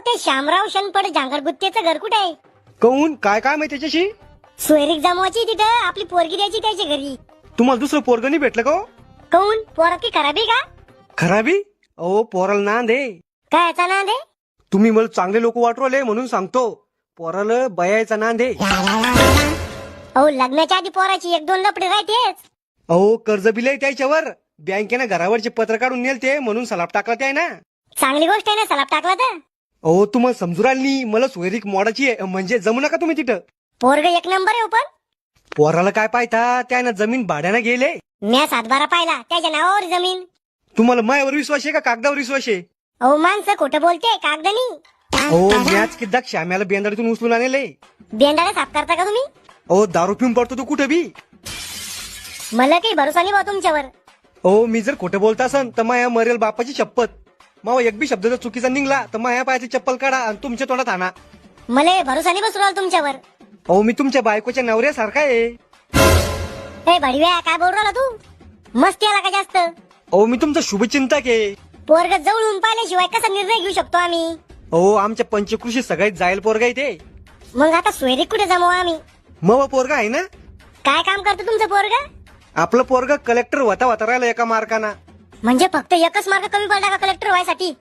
ते शामराव शनपड झांगडगुत्तेचं घर कुठे आहे? कहून काय काय माहिती त्याच्याशी? सोयरीक जमवायची तिथं, आपली पोरगी द्यायची त्याच्या घरी. तुम्हाला दुसरं पोरग नाही भेटलं का हो? कहून पोरात की खराबी का? खराबी? अहो पोराला नांद आहे. काय याचा नाद आहे? तुम्ही मला चांगले लोक वाटवले म्हणून सांगतो, पोराला बयायचा नांद आहे. अहो लग्नाच्या आधी पोराची एक दोन लपडे राहतेच. अहो कर्ज बिल आहे त्याच्यावर, बँकेनं घरावरचे पत्र काढून नेलते म्हणून सलाप टाकला ते आहे ना. चांगली गोष्ट आहे ना सलाप टाकला तर. अहो तुम्हाला समजू राहिली नाही, मला सोयरीक मोडाची आहे, म्हणजे जमू नका तुम्ही तिथं. पोरग एक नंबर आहे पण. पोराला काय पाहता, त्यानं जमीन भाड्यानं गेले. म्या 7-12 पाहिला, त्याच्या नावावर जमीन. तुम्हाला मायावर विश्वास आहे का कागदावर विश्वास आहे? अहो माणसं खोटं बोलते, कागदनी. अहो मॅच किद्दा श्याम्याला बेंदाडीतून उचलून आणले. बेंडाला साफ करता का तुम्ही? अहो दारू पिऊन पडतो तू कुठं बी. मला काही भरोसा नाही बा तुमच्यावर. अहो मी जर खोटं बोलता असन तर माया मरेल बापाची शपथ. मावा एक बी शब्द जर चुकीचा निघला तर माया पायाची चप्पल काढा आणि तुमच्या तोंडात आणा. मला भरोसा नाही बसू राहिला तुमच्यावर. अहो मी तुमच्या बायकोच्या नवऱ्यासारखा आहे. हे भडव्या काय बोल राहिला तू? मस्ती आला का जास्त? अहो मी तुमचा शुभचिंतक आहे. पोरग जवळून पाहिल्याशिवाय कसा निर्णय घेऊ शकतो आम्ही? अहो आमच्या पंचकृषी सगळ्यात जायल पोरगा आहे ते. मग आता सोयरीक कुठे जमवू आम्ही? मग पोरगा आहे ना. काय काम करतो तुमचं पोरग? आपलं पोरगा कलेक्टर होता राहिला एका मार्काना. म्हणजे फक्त एकच मार्क कमी पडला का कलेक्टर व्हायसाठी?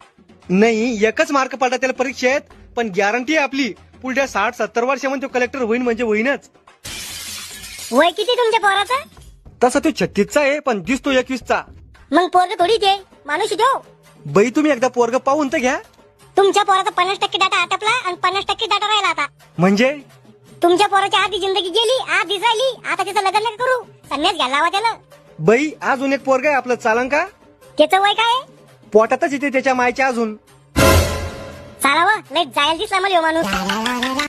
नाही एकच मार्क पडला त्याला परीक्षेत, पण गॅरंटी आहे आपली पुढच्या 60-70 वर्षामध्ये तो कलेक्टर होईन म्हणजे होईनच. वय किती तुमच्या पोराचं? तसा तो 36चा आहे पण दिसतो 21चा. मग पोरग थोडी ते माणूस देऊ. बाई तुम्ही एकदा पोरग पाहून तर घ्या. तुमच्या पोराचा 50% डाटा आटपला आणि 50% डाटा राहिला आता. म्हणजे तुमच्या पोराची आधी जिंदगी गेली, आधी राहिली, आता त्याचं लग्न नका करू, संन्यास घ्यायला हवा त्याला. बाई अजून एक पोरग आहे आपलं, चालन का? त्याचं वय काय? पोटातच येते त्याच्या मायच्या अजून. चालावं लय जायला दिसला मला ह्यो माणूस.